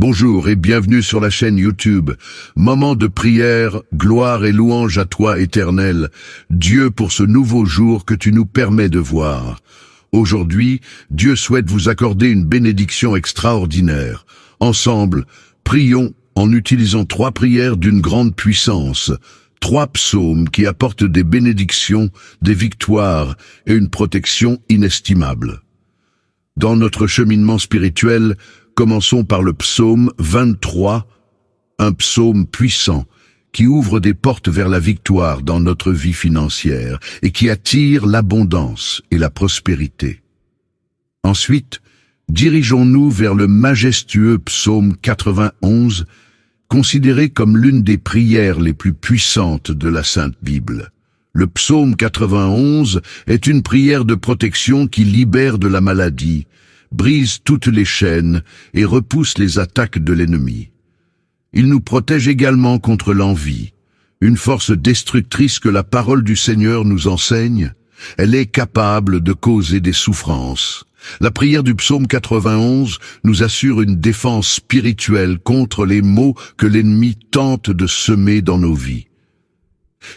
Bonjour et bienvenue sur la chaîne YouTube. Moment de prière, gloire et louange à toi, Éternel, Dieu, pour ce nouveau jour que tu nous permets de voir. Aujourd'hui, Dieu souhaite vous accorder une bénédiction extraordinaire. Ensemble, prions en utilisant 3 prières d'une grande puissance, 3 psaumes qui apportent des bénédictions, des victoires et une protection inestimable. Dans notre cheminement spirituel, commençons par le psaume 23, un psaume puissant qui ouvre des portes vers la victoire dans notre vie financière et qui attire l'abondance et la prospérité. Ensuite, dirigeons-nous vers le majestueux psaume 91, considéré comme l'une des prières les plus puissantes de la Sainte Bible. Le psaume 91 est une prière de protection qui libère de la maladie, brise toutes les chaînes et repousse les attaques de l'ennemi. Il nous protège également contre l'envie, une force destructrice que la parole du Seigneur nous enseigne. Elle est capable de causer des souffrances. La prière du psaume 91 nous assure une défense spirituelle contre les maux que l'ennemi tente de semer dans nos vies.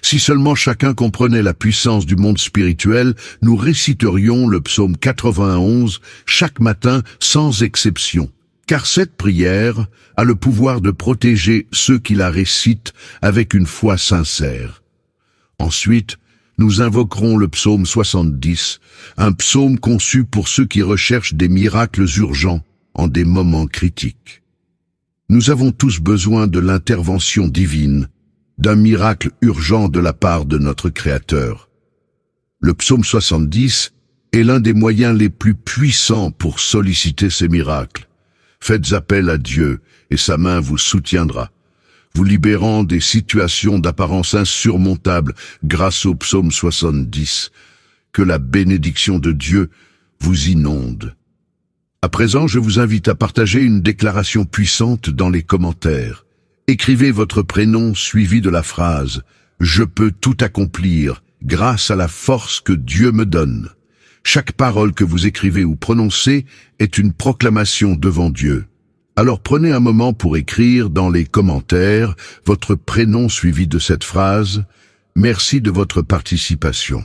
Si seulement chacun comprenait la puissance du monde spirituel, nous réciterions le psaume 91 chaque matin sans exception, car cette prière a le pouvoir de protéger ceux qui la récitent avec une foi sincère. Ensuite, nous invoquerons le psaume 70, un psaume conçu pour ceux qui recherchent des miracles urgents en des moments critiques. Nous avons tous besoin de l'intervention divine, d'un miracle urgent de la part de notre Créateur. Le psaume 70 est l'un des moyens les plus puissants pour solliciter ces miracles. Faites appel à Dieu et sa main vous soutiendra, vous libérant des situations d'apparence insurmontables grâce au psaume 70. Que la bénédiction de Dieu vous inonde. À présent, je vous invite à partager une déclaration puissante dans les commentaires. Écrivez votre prénom suivi de la phrase « Je peux tout accomplir grâce à la force que Dieu me donne ». Chaque parole que vous écrivez ou prononcez est une proclamation devant Dieu. Alors prenez un moment pour écrire dans les commentaires votre prénom suivi de cette phrase « Merci de votre participation ».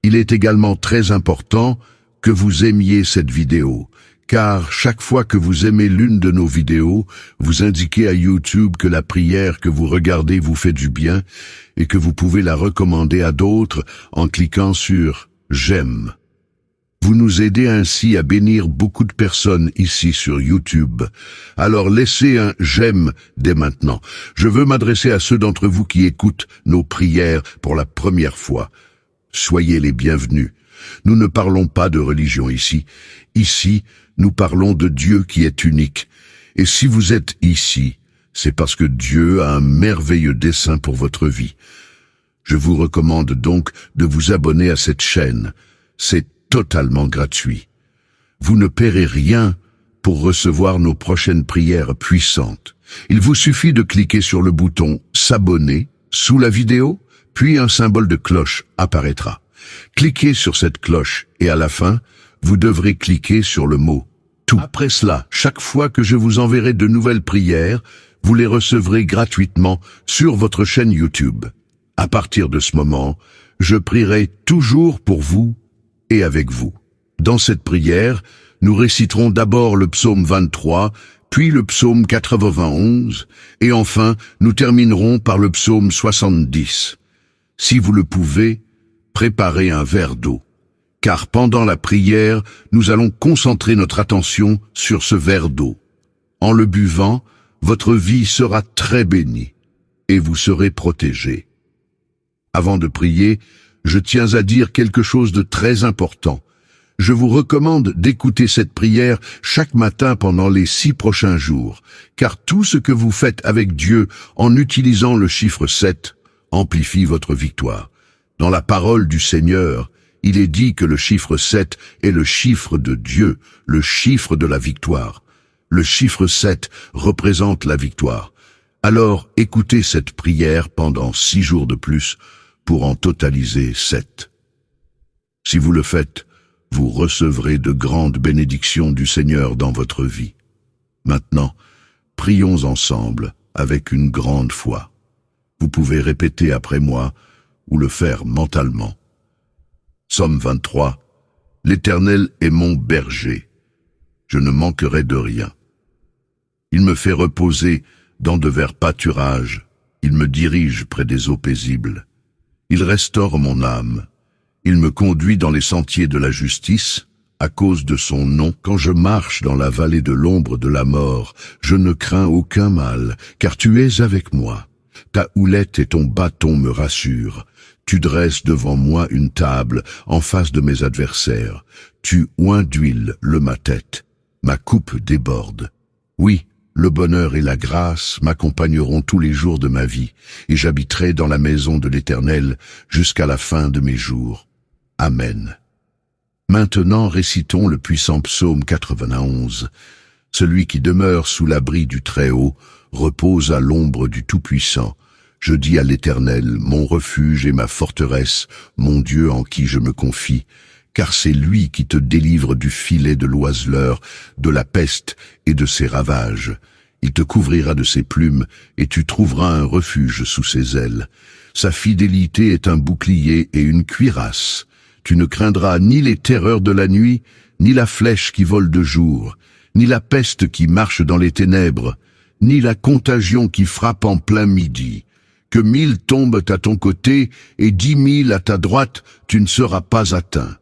Il est également très important que vous aimiez cette vidéo, car chaque fois que vous aimez l'une de nos vidéos, vous indiquez à YouTube que la prière que vous regardez vous fait du bien et que vous pouvez la recommander à d'autres en cliquant sur « J'aime ». Vous nous aidez ainsi à bénir beaucoup de personnes ici sur YouTube. Alors laissez un « j'aime » dès maintenant. Je veux m'adresser à ceux d'entre vous qui écoutent nos prières pour la première fois. Soyez les bienvenus. Nous ne parlons pas de religion ici. Ici, nous parlons de Dieu qui est unique. Et si vous êtes ici, c'est parce que Dieu a un merveilleux dessein pour votre vie. Je vous recommande donc de vous abonner à cette chaîne. C'est totalement gratuit. Vous ne paierez rien pour recevoir nos prochaines prières puissantes. Il vous suffit de cliquer sur le bouton « S'abonner » sous la vidéo, puis un symbole de cloche apparaîtra. Cliquez sur cette cloche et à la fin, vous devrez cliquer sur le mot « Tout ». Après cela, chaque fois que je vous enverrai de nouvelles prières, vous les recevrez gratuitement sur votre chaîne YouTube. À partir de ce moment, je prierai toujours pour vous et avec vous. Dans cette prière, nous réciterons d'abord le psaume 23, puis le psaume 91, et enfin, nous terminerons par le psaume 70. Si vous le pouvez, préparez un verre d'eau, car pendant la prière, nous allons concentrer notre attention sur ce verre d'eau. En le buvant, votre vie sera très bénie et vous serez protégés. Avant de prier, je tiens à dire quelque chose de très important. Je vous recommande d'écouter cette prière chaque matin pendant les 6 prochains jours, car tout ce que vous faites avec Dieu en utilisant le chiffre 7 amplifie votre victoire. Dans la parole du Seigneur, il est dit que le chiffre 7 est le chiffre de Dieu, le chiffre de la victoire. Le chiffre 7 représente la victoire. Alors écoutez cette prière pendant 6 jours de plus pour en totaliser 7. Si vous le faites, vous recevrez de grandes bénédictions du Seigneur dans votre vie. Maintenant, prions ensemble avec une grande foi. Vous pouvez répéter après moi ou le faire mentalement. Psaume 23. L'Éternel est mon berger. Je ne manquerai de rien. Il me fait reposer dans de verts pâturages. Il me dirige près des eaux paisibles. Il restaure mon âme. Il me conduit dans les sentiers de la justice, à cause de son nom. Quand je marche dans la vallée de l'ombre de la mort, je ne crains aucun mal, car tu es avec moi. Ta houlette et ton bâton me rassurent. Tu dresses devant moi une table en face de mes adversaires. Tu oins d'huile ma tête. Ma coupe déborde. Oui, le bonheur et la grâce m'accompagneront tous les jours de ma vie, et j'habiterai dans la maison de l'Éternel jusqu'à la fin de mes jours. Amen. Maintenant récitons le puissant psaume 91. Celui qui demeure sous l'abri du Très-Haut repose à l'ombre du Tout-Puissant. Je dis à l'Éternel, mon refuge et ma forteresse, mon Dieu en qui je me confie, car c'est lui qui te délivre du filet de l'oiseleur, de la peste et de ses ravages. Il te couvrira de ses plumes, et tu trouveras un refuge sous ses ailes. Sa fidélité est un bouclier et une cuirasse. Tu ne craindras ni les terreurs de la nuit, ni la flèche qui vole de jour, ni la peste qui marche dans les ténèbres, ni la contagion qui frappe en plein midi. Que 1000 tombent à ton côté et 10 000 à ta droite, tu ne seras pas atteint.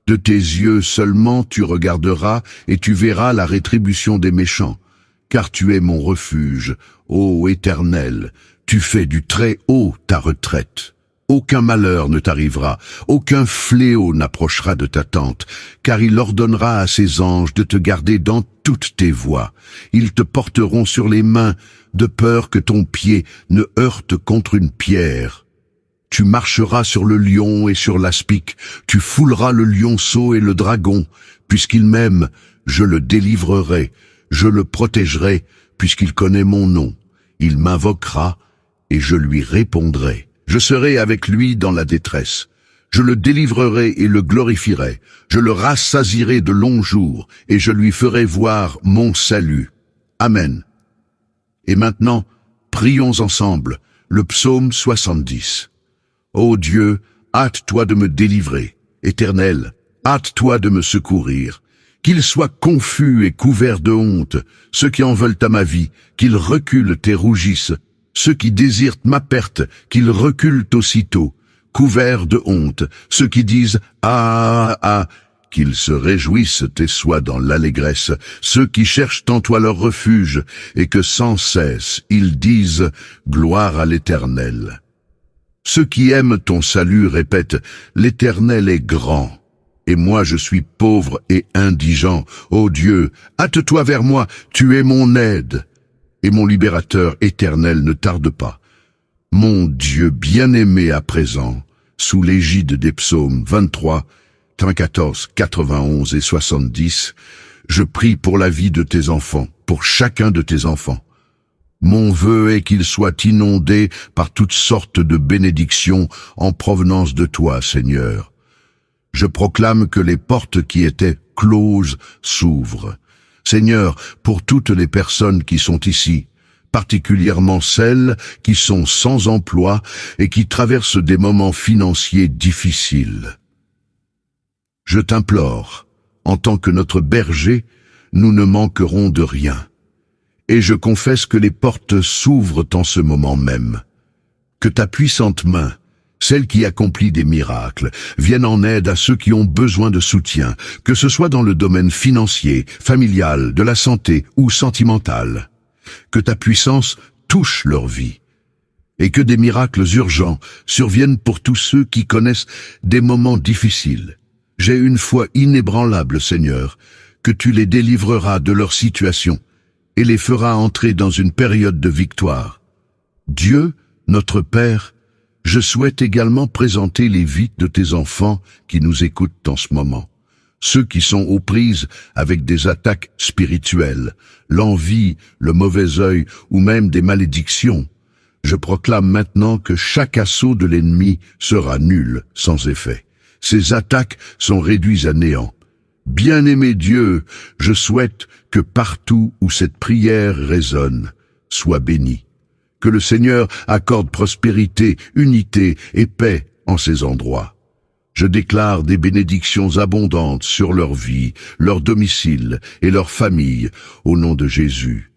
De tes yeux seulement tu regarderas et tu verras la rétribution des méchants. Car tu es mon refuge, ô Éternel, tu fais du Très-Haut ta retraite. Aucun malheur ne t'arrivera, aucun fléau n'approchera de ta tente, car il ordonnera à ses anges de te garder dans toutes tes voies. Ils te porteront sur les mains, de peur que ton pied ne heurte contre une pierre. Tu marcheras sur le lion et sur l'aspic, tu fouleras le lionceau et le dragon. Puisqu'il m'aime, je le délivrerai, je le protégerai, puisqu'il connaît mon nom. Il m'invoquera, et je lui répondrai. Je serai avec lui dans la détresse. Je le délivrerai et le glorifierai. Je le rassasierai de longs jours, et je lui ferai voir mon salut. Amen. Et maintenant, prions ensemble le psaume 70. Ô Dieu, hâte-toi de me délivrer. Éternel, hâte-toi de me secourir. Qu'ils soient confus et couverts de honte, ceux qui en veulent à ma vie, qu'ils reculent et rougissent. Ceux qui désirent ma perte, qu'ils reculent aussitôt, couverts de honte. Ceux qui disent « Ah, ah, ah », qu'ils se réjouissent et soient dans l'allégresse. Ceux qui cherchent en toi leur refuge, et que sans cesse ils disent « Gloire à l'Éternel ». Ceux qui aiment ton salut répètent « L'Éternel est grand ». Et moi je suis pauvre et indigent. Ô Dieu, hâte-toi vers moi, tu es mon aide. Et mon libérateur éternel ne tarde pas. Mon Dieu bien-aimé à présent, sous l'égide des psaumes 23, 14, 91 et 70, je prie pour la vie de tes enfants, pour chacun de tes enfants. Mon vœu est qu'ils soient inondés par toutes sortes de bénédictions en provenance de toi, Seigneur. Je proclame que les portes qui étaient closes s'ouvrent. Seigneur, pour toutes les personnes qui sont ici, particulièrement celles qui sont sans emploi et qui traversent des moments financiers difficiles. Je t'implore, en tant que notre berger, nous ne manquerons de rien. Et je confesse que les portes s'ouvrent en ce moment même. Que ta puissante main, celle qui accomplit des miracles, vienne en aide à ceux qui ont besoin de soutien, que ce soit dans le domaine financier, familial, de la santé ou sentimental. Que ta puissance touche leur vie. Et que des miracles urgents surviennent pour tous ceux qui connaissent des moments difficiles. J'ai une foi inébranlable, Seigneur, que tu les délivreras de leur situation et les feras entrer dans une période de victoire. Dieu, notre Père, je souhaite également présenter les vies de tes enfants qui nous écoutent en ce moment. Ceux qui sont aux prises avec des attaques spirituelles, l'envie, le mauvais œil ou même des malédictions. Je proclame maintenant que chaque assaut de l'ennemi sera nul, sans effet. Ces attaques sont réduites à néant. Bien-aimé Dieu, je souhaite que partout où cette prière résonne, soit bénie. Que le Seigneur accorde prospérité, unité et paix en ces endroits. Je déclare des bénédictions abondantes sur leur vie, leur domicile et leur famille, au nom de Jésus.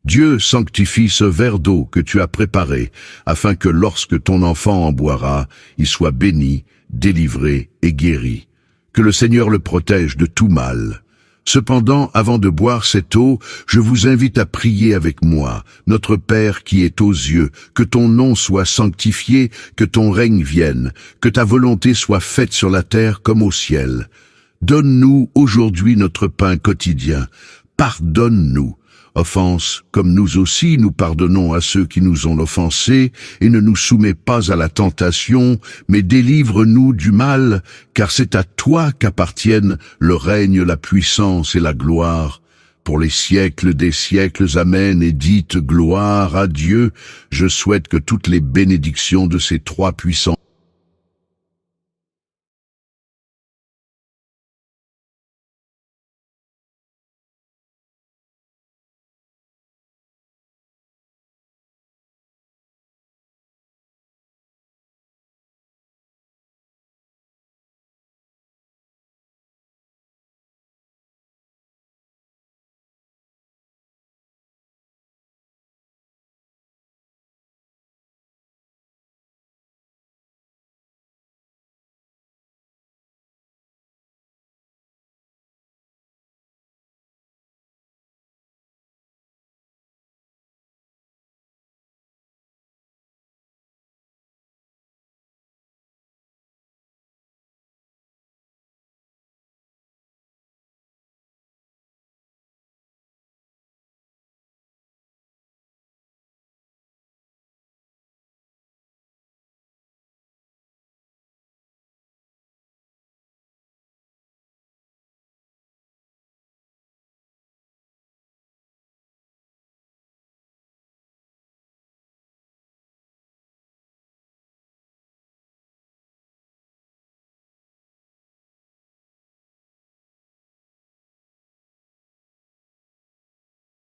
Dieu sanctifie ce verre d'eau que tu as préparé, afin que lorsque ton enfant en boira, il soit béni, délivré et guéri. Que le Seigneur le protège de tout mal. Cependant, avant de boire cette eau, je vous invite à prier avec moi. Notre Père qui est aux cieux, que ton nom soit sanctifié, que ton règne vienne, que ta volonté soit faite sur la terre comme au ciel. Donne-nous aujourd'hui notre pain quotidien. Pardonne-nous. Offense, comme nous aussi nous pardonnons à ceux qui nous ont offensés, et ne nous soumets pas à la tentation, mais délivre-nous du mal, car c'est à toi qu'appartiennent le règne, la puissance et la gloire. Pour les siècles des siècles, amen, et dites gloire à Dieu. Je souhaite que toutes les bénédictions de ces trois puissants